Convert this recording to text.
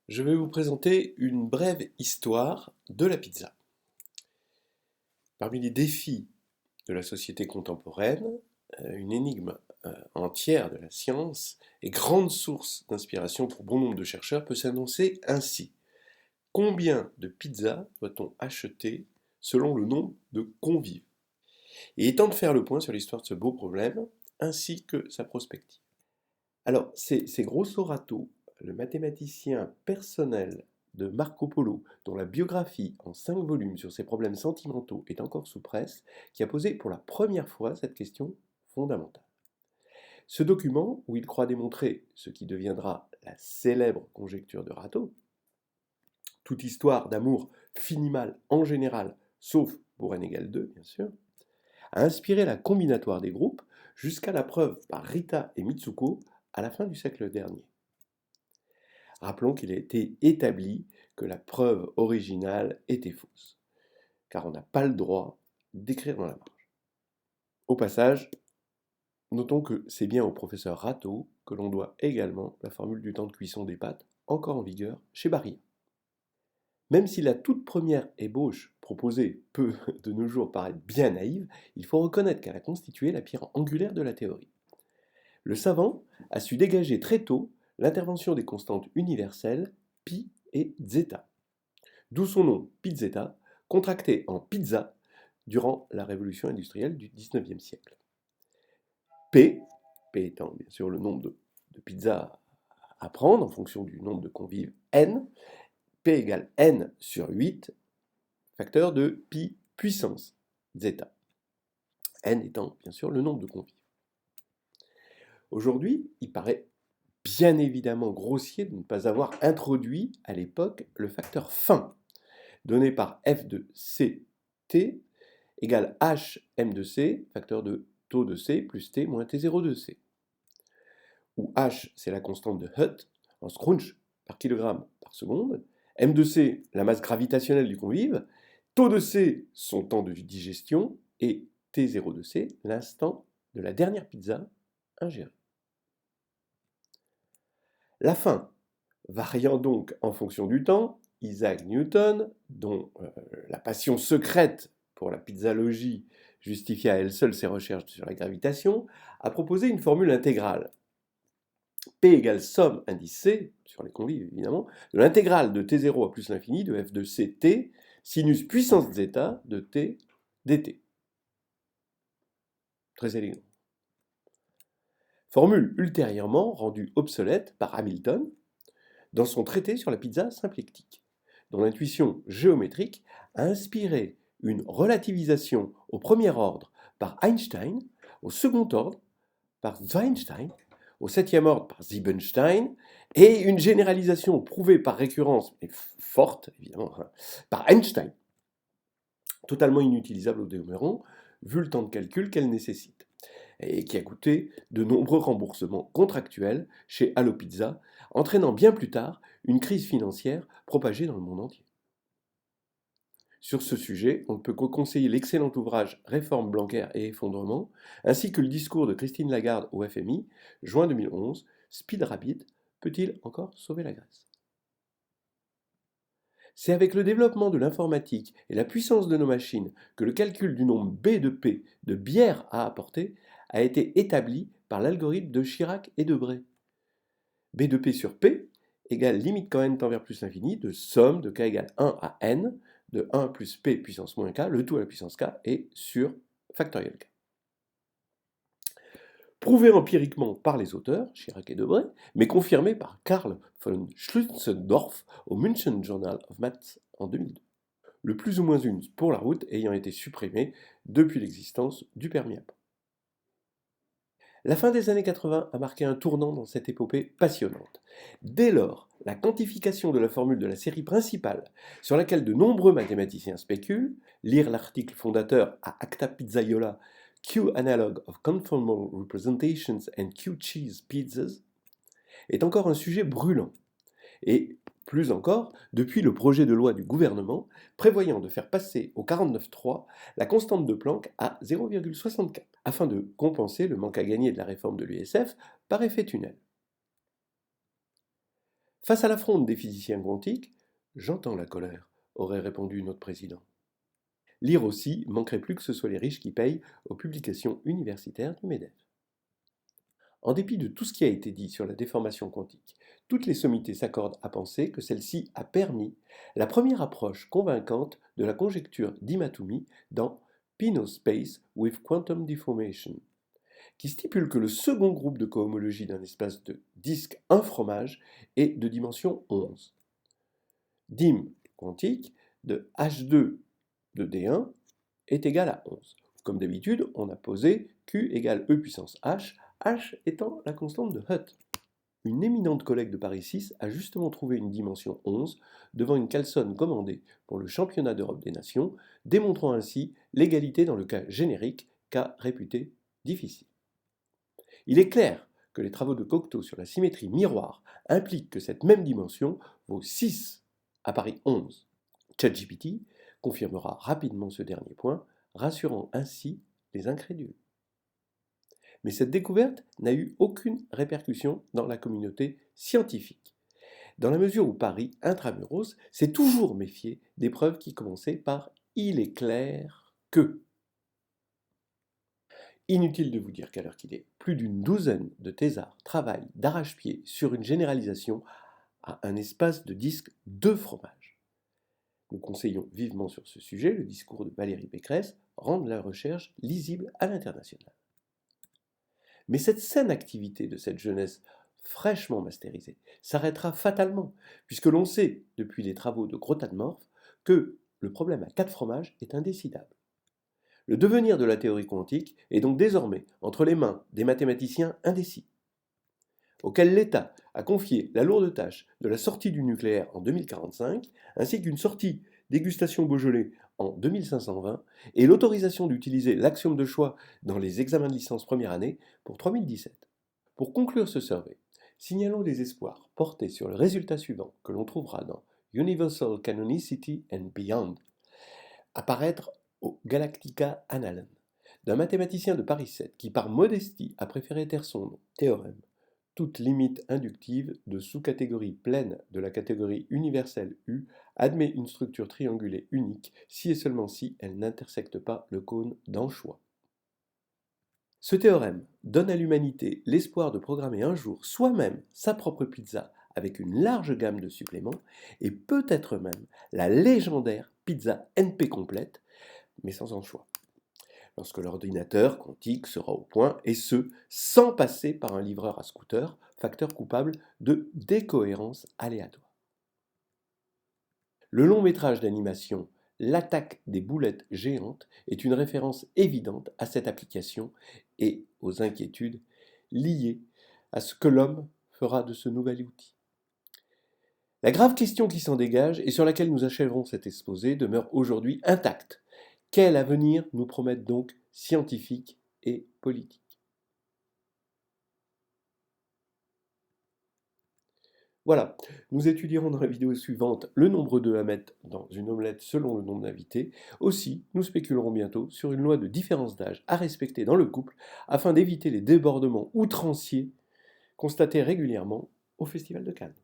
Je vais vous présenter une brève histoire de la pizza. Parmi les défis de la société contemporaine, une énigme entière de la science et grande source d'inspiration pour bon nombre de chercheurs peut s'annoncer ainsi. Combien de pizzas doit-on acheter selon le nombre de convives? Et il est temps de faire le point sur l'histoire de ce beau problème, ainsi que sa prospective. Alors, c'est Grosso Rato, le mathématicien personnel de Marco Polo, dont la biographie en 5 volumes sur ses problèmes sentimentaux est encore sous presse, qui a posé pour la première fois cette question fondamentale. Ce document, où il croit démontrer ce qui deviendra la célèbre conjecture de Rato, toute histoire d'amour finit mal en général, sauf pour n égale 2, bien sûr, a inspiré la combinatoire des groupes jusqu'à la preuve par Rita et Mitsuko à la fin du siècle dernier. Rappelons qu'il a été établi que la preuve originale était fausse, car on n'a pas le droit d'écrire dans la marge. Au passage, notons que c'est bien au professeur Rato que l'on doit également la formule du temps de cuisson des pâtes, encore en vigueur chez Barilla. Même si la toute première ébauche proposée peut de nos jours paraître bien naïve, il faut reconnaître qu'elle a constitué la pierre angulaire de la théorie. Le savant a su dégager très tôt l'intervention des constantes universelles pi et zeta, d'où son nom pizzetta, contracté en pizza durant la révolution industrielle du XIXe siècle. P étant bien sûr le nombre de pizzas à prendre en fonction du nombre de convives n, P égale n sur 8, facteur de pi puissance zeta, n étant bien sûr le nombre de convives. Aujourd'hui, il paraît bien évidemment grossier de ne pas avoir introduit à l'époque le facteur fin, donné par f de ct égale h m de c, facteur de taux de c plus t moins t0 de c, où h c'est la constante de Hutt en scrunch par kilogramme par seconde, m de c la masse gravitationnelle du convive, taux de c son temps de digestion et t0 de c l'instant de la dernière pizza ingérée. La fin variant donc en fonction du temps, Isaac Newton, dont la passion secrète pour la pizzalogie justifie à elle seule ses recherches sur la gravitation, a proposé une formule intégrale. P égale somme indice C, sur les convives évidemment, de l'intégrale de t0 à plus l'infini de f de ct, sinus puissance zeta de t dt. Très élégant. Formule ultérieurement rendue obsolète par Hamilton dans son traité sur la pizza symplectique, dont l'intuition géométrique a inspiré une relativisation au premier ordre par Einstein, au second ordre par Zweinstein, au septième ordre par Siebenstein, et une généralisation prouvée par récurrence, mais forte évidemment, par Einstein, totalement inutilisable au demeurant, vu le temps de calcul qu'elle nécessite, et qui a coûté de nombreux remboursements contractuels chez Allo Pizza, entraînant bien plus tard une crise financière propagée dans le monde entier. Sur ce sujet, on ne peut que conseiller l'excellent ouvrage Réforme Blanquer et effondrement, ainsi que le discours de Christine Lagarde au FMI, juin 2011, Speed Rabbit, peut-il encore sauver la Grèce? C'est avec le développement de l'informatique et la puissance de nos machines que le calcul du nombre B de P de bière à apporter a été établi par l'algorithme de Chirac et de Bray. B de P sur P égale limite quand n tend vers plus l'infini de somme de k égale 1 à n de 1 plus p puissance moins k, le tout à la puissance k, et sur factoriel k. Prouvé empiriquement par les auteurs, Chirac et Debray, mais confirmé par Karl von Schützendorf au München Journal of Maths en 2002. Le plus ou moins une pour la route ayant été supprimé depuis l'existence du permis à point. La fin des années 80 a marqué un tournant dans cette épopée passionnante. Dès lors, la quantification de la formule de la série principale, sur laquelle de nombreux mathématiciens spéculent, lire l'article fondateur à Acta Pizzaiola, Q Analog of Conformal Representations and Q Cheese Pizzas, est encore un sujet brûlant. Et plus encore, depuis le projet de loi du gouvernement prévoyant de faire passer au 49.3 la constante de Planck à 0,64, afin de compenser le manque à gagner de la réforme de l'USF par effet tunnel. Face à la fronde des physiciens quantiques, j'entends la colère, aurait répondu notre président. Lire aussi, manquerait plus que ce soit les riches qui payent aux publications universitaires du MEDEF. En dépit de tout ce qui a été dit sur la déformation quantique, toutes les sommités s'accordent à penser que celle-ci a permis la première approche convaincante de la conjecture d'Imatumi dans Pinot Space with Quantum Deformation, qui stipule que le second groupe de cohomologie d'un espace de disque un fromage est de dimension 11. Dim quantique de H2 de D1 est égal à 11. Comme d'habitude, on a posé Q égale E puissance H, H étant la constante de Hut. Une éminente collègue de Paris 6 a justement trouvé une dimension 11 devant une calçone commandée pour le championnat d'Europe des nations, démontrant ainsi l'égalité dans le cas générique, cas réputé difficile. Il est clair que les travaux de Cocteau sur la symétrie miroir impliquent que cette même dimension vaut 6 à Paris 11. ChatGPT confirmera rapidement ce dernier point, rassurant ainsi les incrédules. Mais cette découverte n'a eu aucune répercussion dans la communauté scientifique, dans la mesure où Paris, intramuros, s'est toujours méfié des preuves qui commençaient par « il est clair que ». Inutile de vous dire qu'à l'heure qu'il est, plus d'une douzaine de thésards travaillent d'arrache-pied sur une généralisation à un espace de disque de fromage. Nous conseillons vivement sur ce sujet le discours de Valérie Pécresse, rendre la recherche lisible à l'international. Mais cette saine activité de cette jeunesse fraîchement mastérisée s'arrêtera fatalement, puisque l'on sait, depuis les travaux de Grotthard-Morff, que le problème à 4 fromages est indécidable. Le devenir de la théorie quantique est donc désormais entre les mains des mathématiciens indécis, auxquels l'État a confié la lourde tâche de la sortie du nucléaire en 2045, ainsi qu'une sortie dégustation Beaujolais en 2520, et l'autorisation d'utiliser l'axiome de choix dans les examens de licence première année pour 3017. Pour conclure ce survey, signalons les espoirs portés sur le résultat suivant que l'on trouvera dans Universal Canonicity and Beyond, apparaître au Galactica Annalen, d'un mathématicien de Paris 7 qui par modestie a préféré taire son nom, théorème, toute limite inductive de sous-catégorie pleine de la catégorie universelle U admet une structure triangulée unique si et seulement si elle n'intersecte pas le cône d'Anchois. Ce théorème donne à l'humanité l'espoir de programmer un jour soi-même sa propre pizza avec une large gamme de suppléments et peut-être même la légendaire pizza NP complète, mais sans anchois, lorsque l'ordinateur quantique sera au point, et ce, sans passer par un livreur à scooter, facteur coupable de décohérence aléatoire. Le long métrage d'animation L'attaque des boulettes géantes est une référence évidente à cette application et aux inquiétudes liées à ce que l'homme fera de ce nouvel outil. La grave question qui s'en dégage et sur laquelle nous achèverons cet exposé demeure aujourd'hui intacte. Quel avenir nous promettent donc scientifiques et politiques? Voilà, nous étudierons dans la vidéo suivante le nombre d'œufs à mettre dans une omelette selon le nombre d'invités. Aussi, nous spéculerons bientôt sur une loi de différence d'âge à respecter dans le couple afin d'éviter les débordements outranciers constatés régulièrement au Festival de Cannes.